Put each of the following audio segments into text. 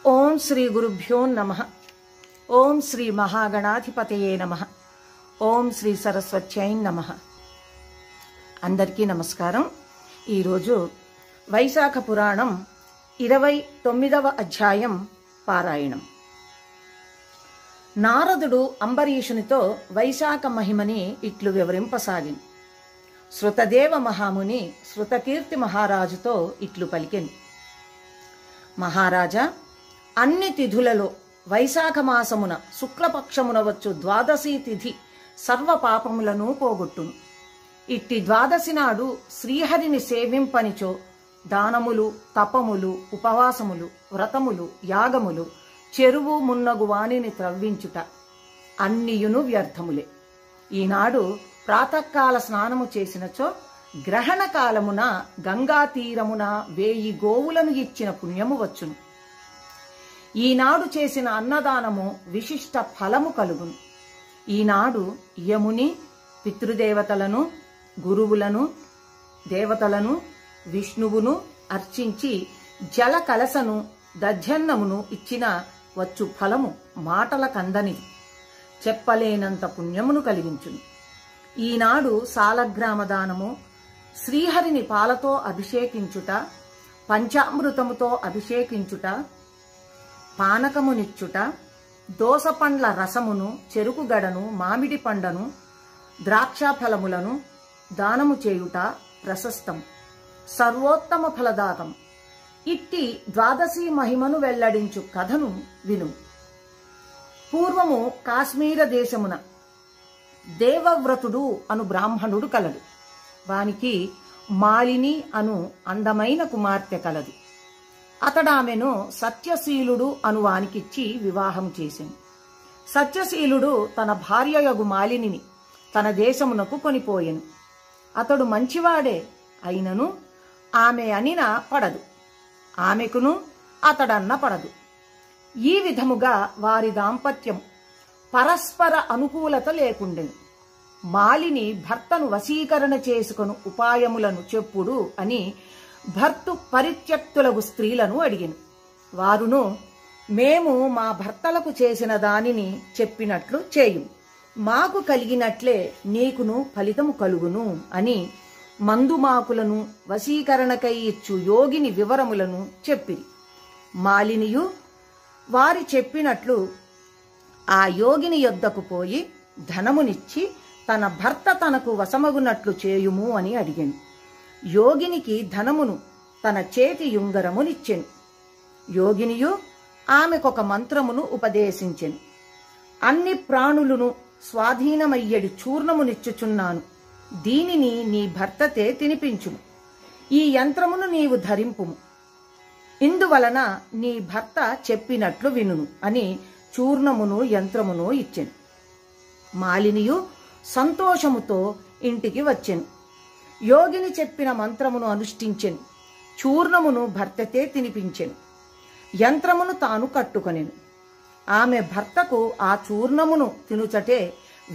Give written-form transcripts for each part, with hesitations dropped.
ఓం శ్రీ గురుభ్యో నమః. ఓం శ్రీ మహాగణాధిపతయే నమః. ఓం శ్రీ సరస్వత్యై నమః. అందరికీ నమస్కారం. ఈరోజు వైశాఖ పురాణం 29వ అధ్యాయం పారాయణం. నారదుడు అంబరీషునితో వైశాఖ మహిమని ఇట్లు వివరింపసాగిను. శృతదేవ మహాముని శృతకీర్తి మహారాజుతో ఇట్లు పలికెను. మహారాజా, అన్ని తిథులలో వైశాఖ మాసమున శుక్లపక్షమున వచ్చు ద్వాదశి తిథి సర్వ పాపములను పోగొట్టును. ఇట్టి ద్వాదశి నాడు శ్రీహరిని సేవింపనిచో దానములు, తపములు, ఉపవాసములు, వ్రతములు, యాగములు, చెరువు మున్నగు వానిని త్రవ్వించుట అన్నియును వ్యర్థములే. ఈనాడు ప్రాతకాల స్నానము చేసినచో గ్రహణ కాలమున గంగా తీరమున 1000 గోవులను ఇచ్చిన పుణ్యము వచ్చును. ఈనాడు చేసిన అన్నదానము విశిష్ట ఫలము కలుగును. ఈనాడు యముని పితృదేవతలను, గురువులను, దేవతలను, విష్ణువును అర్చించి జల కలసను, దధ్యన్నమును ఇచ్చిన వచ్చు ఫలము మాటల కందనిది, చెప్పలేనంత పుణ్యమును కలిగించును. ఈనాడు సాలగ్రామ దానము, శ్రీహరిని పాలతో అభిషేకించుట, పంచామృతముతో అభిషేకించుట, పానకమునిచ్చుట, దోసపండ్ల రసమును, చెరుకు గడను, మామిడి పండను, ద్రాక్ష ఫలములను దానము చేయుట ప్రశస్తం, సర్వోత్తమ ఫలదాతం. ఇట్టి ద్వాదశి మహిమను వెల్లడించు కథను విను. పూర్వము కాశ్మీర దేశమున దేవవ్రతుడు అను బ్రాహ్మణుడు కలడు. వానికి మాలిని అను అందమైన కుమార్తె కలదు. అతడామెను సత్యశీలుడు అను వానికిచ్చి వివాహం చేసింది. సత్యశీలుడు తన భార్యయగు మాలినిని తన దేశమునకు కొనిపోయెను. అతడు మంచివాడే అయినను ఆమె అనిన పడదు, ఆమెకును అతడన్న పడదు. ఈ విధముగా వారి దాంపత్యం పరస్పర అనుకూలత లేకుండెను. మాలిని భర్తను వశీకరణ చేసుకొను ఉపాయములను చెప్పుడు అని భర్తు పరిత్యక్తులకు స్త్రీలను అడిగిను. వారును, మేము మా భర్తలకు చేసిన దానిని చెప్పినట్లు చేయు, మాకు కలిగినట్లే నీకును ఫలితము కలుగును అని మందుమాకులను, వశీకరణకై ఇచ్చు యోగిని వివరములను చెప్పిరి. మాలినియు వారి చెప్పినట్లు ఆ యోగిని యొద్దకు పోయి ధనమునిచ్చి తన భర్త తనకు వశమగునట్లు చేయుము అని అడిగాను. యోగినికి ధనమును, తన చేతి యుంగరమునిచ్చెను. యోగినియు ఆమెకొక మంత్రమును ఉపదేశించెను. అన్ని ప్రాణులను స్వాధీనమయ్యడి చూర్ణమునిచ్చుచున్నాను, దీనిని నీ భర్తతే తినిపించుము. ఈ యంత్రమును నీవు ధరింపుము, ఇందువలన నీ భర్త చెప్పినట్లు వినును అని చూర్ణమును యంత్రమును ఇచ్చెను. మాలినియు సంతోషముతో ఇంటికి వచ్చెను. యోగిని చెప్పిన మంత్రమును అనుష్ఠించెను. చూర్ణమును భర్తతే తినిపించెను. యంత్రమును తాను కట్టుకొనెను. ఆమె భర్తకు ఆ చూర్ణమును తినుచటే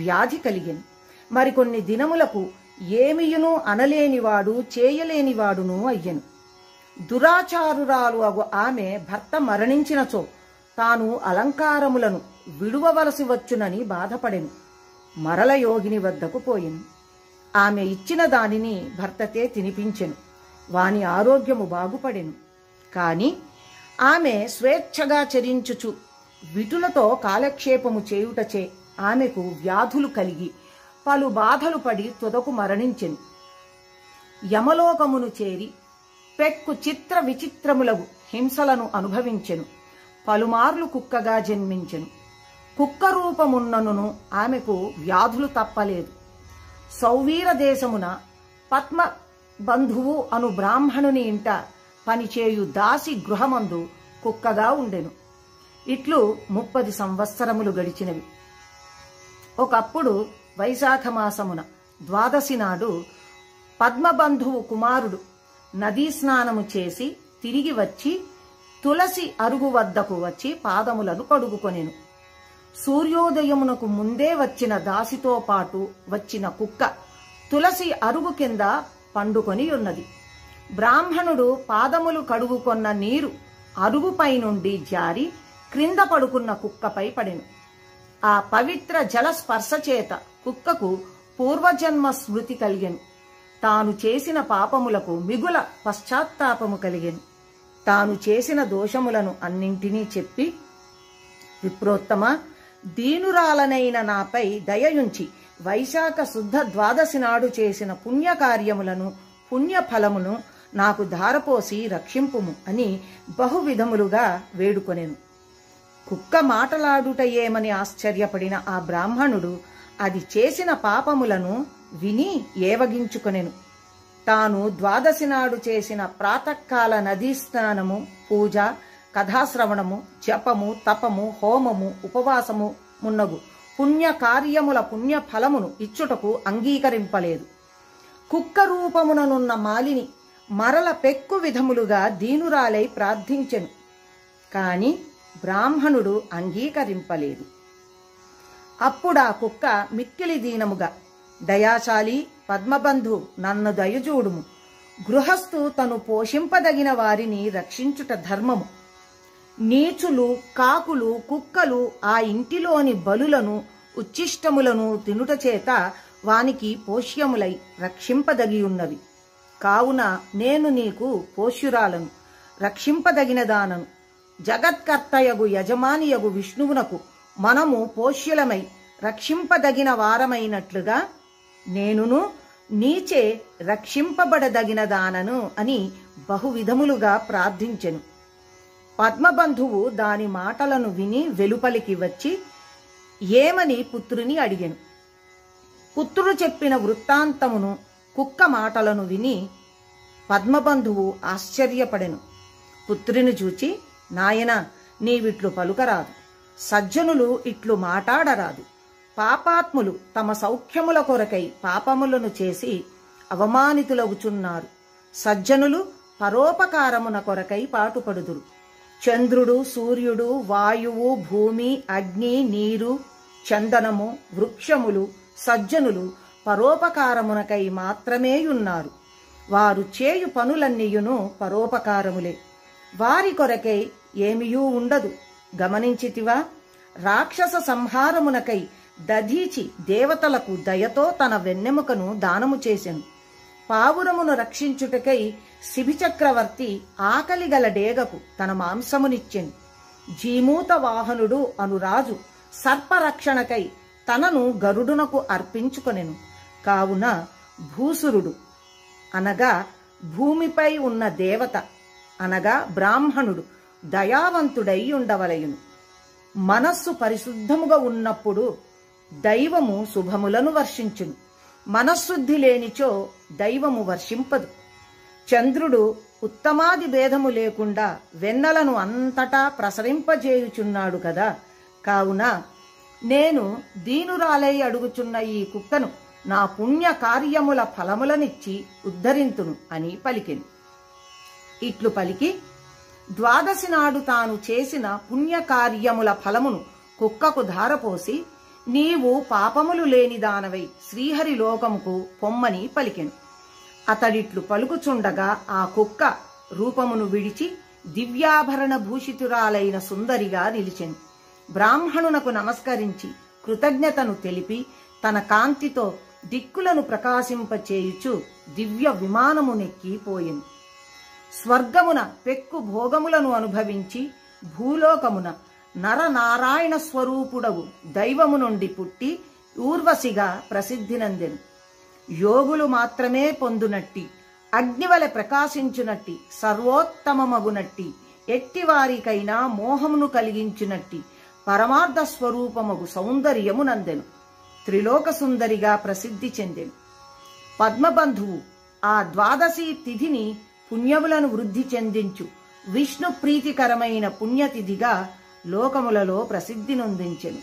వ్యాధి కలిగెను. మరికొన్ని దినములకు ఏమియును అనలేనివాడు, చేయలేనివాడును అయ్యెను. దురాచారురాలు అగు ఆమె భర్త మరణించినచో తాను అలంకారములను విడువవలసి వచ్చునని బాధపడెను. మరల యోగిని వద్దకు పోయెను. ఆమె ఇచ్చిన దానిని భర్తతే తినిపించెను. వాని ఆరోగ్యము బాగుపడెను. కాని ఆమె స్వేచ్ఛగా చరించుచు విటులతో కాలక్షేపము చేయుటచే ఆమెకు వ్యాధులు కలిగి పలు బాధలు పడి తుదకు మరణించెను. యమలోకమును చేరి పెక్కు చిత్ర విచిత్రములగు హింసలను అనుభవించెను. పలుమార్లు కుక్కగా జన్మించెను. కుక్క రూపమున్నను ఆమెకు వ్యాధులు తప్పలేదు. సౌవీర దేశమున పద్మ బంధువు అను బ్రాహ్మణుని ఇంట పనిచేయు దాసి గృహమందు కుక్కగా ఉండెను. ఇట్లు 30 సంవత్సరములు గడిచినవి. ఒకప్పుడు వైశాఖ మాసమున ద్వాదశి నాడు పద్మబంధువు కుమారుడు నదీ స్నానము చేసి తిరిగి వచ్చి తులసి అరుగు వద్దకు వచ్చి పాదములను కడుగుకొనెను. సూర్యోదయమునకు ముందే వచ్చిన దాసితో పాటు వచ్చిన కుక్క తులసి అరుగు కింద పండుకొని ఉన్నది. బ్రాహ్మణుడు పాదములు కడుగుకొన్న నీరు అరుగుపై నుండి జారి క్రింద పడుకున్న కుక్కపై పడెను. ఆ పవిత్ర జల స్పర్శ చేత కుక్కకు పూర్వజన్మ స్మృతి కలిగెను. తాను చేసిన పాపములకు మిగుల పశ్చాత్తాపము కలిగెను. తాను చేసిన దోషములను అన్నింటినీ చెప్పి, విప్రోత్తమ, దీనురాలనైన నాపై దయయుంచి వైశాఖ శుద్ధ ద్వాదశి నాడు చేసిన పుణ్యకార్యములను పుణ్యఫలమును నాకు ధారపోసి రక్షింపుము అని బహువిధములుగా వేడుకొనెను. కుక్క మాటలాడుటయేమని ఆశ్చర్యపడిన ఆ బ్రాహ్మణుడు అది చేసిన పాపములను విని ఏవగించుకొనెను. తాను ద్వాదశి నాడు చేసిన ప్రాతకాల నదీ స్నానము, పూజ, కథాశ్రవణము, జపము, తపము, హోమము, ఉపవాసము మున్నగు పుణ్యకార్యముల పుణ్యఫలమును ఇచ్చుటకు అంగీకరింపలేదు. కుక్క రూపముననున్న మాలిని మరల పెక్కు విధములుగా దీనురాలై ప్రార్థించెను. కాని బ్రాహ్మణుడు అంగీకరింపలేదు. అప్పుడా కుక్క మిక్కిలి దీనముగా, దయాశాలి పద్మబంధు, నన్ను దయచూడుము. గృహస్థు తను పోషింపదగిన వారిని రక్షించుట ధర్మము. నీచులు, కాకులు, కుక్కలు ఆ ఇంటిలోని బలులను ఉచ్చిష్టములను తినుట చేత వానికి పోష్యములై రక్షింపదగియున్నవి. కావున నేను నీకు పోష్యురాలను, రక్షింపదగినదానను. జగత్కర్తయగు యజమానియగు విష్ణువునకు మనము పోష్యులమై రక్షింపదగిన వారమైనట్లుగా నేనును నీచే రక్షింపబడదగినదానను అని బహువిధములుగా ప్రార్థించెను. పద్మబంధువు దాని మాటలను విని వెలుపలికి వచ్చి ఏమని పుత్రుని అడిగెను. పుత్రుడు చెప్పిన వృత్తాంతమును, కుక్క మాటలను విని పద్మబంధువు ఆశ్చర్యపడెను. పుత్రుని చూచి, నాయనా, నీవిట్లు పలుకరాదు, సజ్జనులు ఇట్లు మాటాడరాదు. పాపాత్ములు తమ సౌఖ్యముల కొరకై పాపములను చేసి అవమానితులగుచున్నారు. సజ్జనులు పరోపకారమున కొరకై పాటుపడుదురు. చంద్రుడు, సూర్యుడు, వాయువు, భూమి, అగ్ని, నీరు, చందనము, వృక్షములు సజ్జనులు పరోపకారమునకై మాత్రమేయున్నారు. వారు చేయు పనులన్నీయును పరోపకారములే. వారి కొరకై ఏమియూ ఉండదు. గమనించితివా? రాక్షస సంహారమునకై దధీచి దేవతలకు దయతో తన వెన్నెముకను దానము చేసెను. పావురమును రక్షించుటకై శిబిచక్రవర్తి ఆకలిగల డేగకు తన మాంసమునిచ్చెను. జీమూత వాహనుడు అనురాజు సర్పరక్షణకై తనను గరుడునకు అర్పించుకొనెను. కావున భూసురుడు అనగా భూమిపై ఉన్న దేవత అనగా బ్రాహ్మణుడు దయావంతుడై ఉండవలయును. మనస్సు పరిశుద్ధముగా ఉన్నప్పుడు దైవము శుభములను వర్షించును. మనశ్శుద్ధి లేనిచో దైవము వర్షింపదు. చంద్రుడు ఉత్తమాది భేదము లేకుండా వెన్నెలను అంతటా ప్రసరింపజేయుచున్నాడు కదా. కావున నేను దీనురాలై అడుగుచున్న ఈ కుక్కను నా పుణ్య కార్యముల ఫలములనిచ్చి ఉద్ధరింతును అని పలికెను. ఇట్లు పలికి ద్వాదశి నాడు తాను చేసిన పుణ్యకార్యముల ఫలమును కుక్కకు ధారపోసి, నీవు పాపములు లేని దానవై శ్రీహరి లోకముకు పొమ్మని పలికెను. అతడిట్లు పలుకుచుండగా ఆ కుక్క రూపమును విడిచి దివ్యాభరణ భూషితురాలైన సుందరిగా నిలిచెను. బ్రాహ్మణునకు నమస్కరించి కృతజ్ఞతను తెలిపి తన కాంతితో దిక్కులను ప్రకాశింపచేయుచు దివ్య విమానమునెక్కి పోయెను. స్వర్గమున పెక్కు భోగములను అనుభవించి భూలోకమున నరనారాయణ స్వరూపుడగు దైవము నుండి పుట్టి ఊర్వశిగా ప్రసిద్ధినందెను. యోగులు మాత్రమే పొందునట్టి, అగ్నివలె ప్రకాశించునట్టి, సర్వోత్తమమగునట్టి, ఎట్టివారికైనా మోహమును కలిగించునట్టి పరమార్థ స్వరూపమగు సౌందర్యమునందెను. త్రిలోక సుందరిగా ప్రసిద్ధి చెందెను. పద్మబంధువు ఆ ద్వాదశి తిథిని పుణ్యములను వృద్ధి చెందించు విష్ణు ప్రీతికరమైన పుణ్యతిథిగా లోకములలో ప్రసిద్ధి నొందించెను.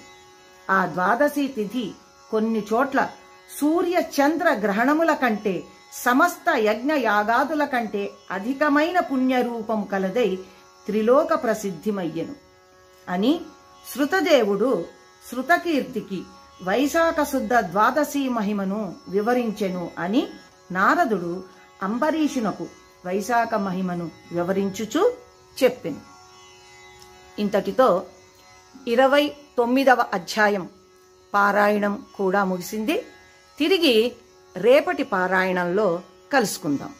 ఆ ద్వాదశి తిథి కొన్ని చోట్ల సూర్య చంద్ర గ్రహణముల కంటే సమస్త యజ్ఞ యాగాదుల కంటే అధికమైన పుణ్యరూపం కలదై త్రిలోక ప్రసిద్ధిమయ్యెను అని శృతదేవుడు శృతకీర్తికి వైశాఖ శుద్ధ ద్వాదశి మహిమను వివరించెను అని నారదుడు అంబరీషునకు వైశాఖ మహిమను వివరించుచు చెప్పెను. ఇంతటితో 29వ అధ్యాయం పారాయణం కూడా ముగిసింది. తిరిగి రేపటి పారాయణంలో కలుసుకుందాం.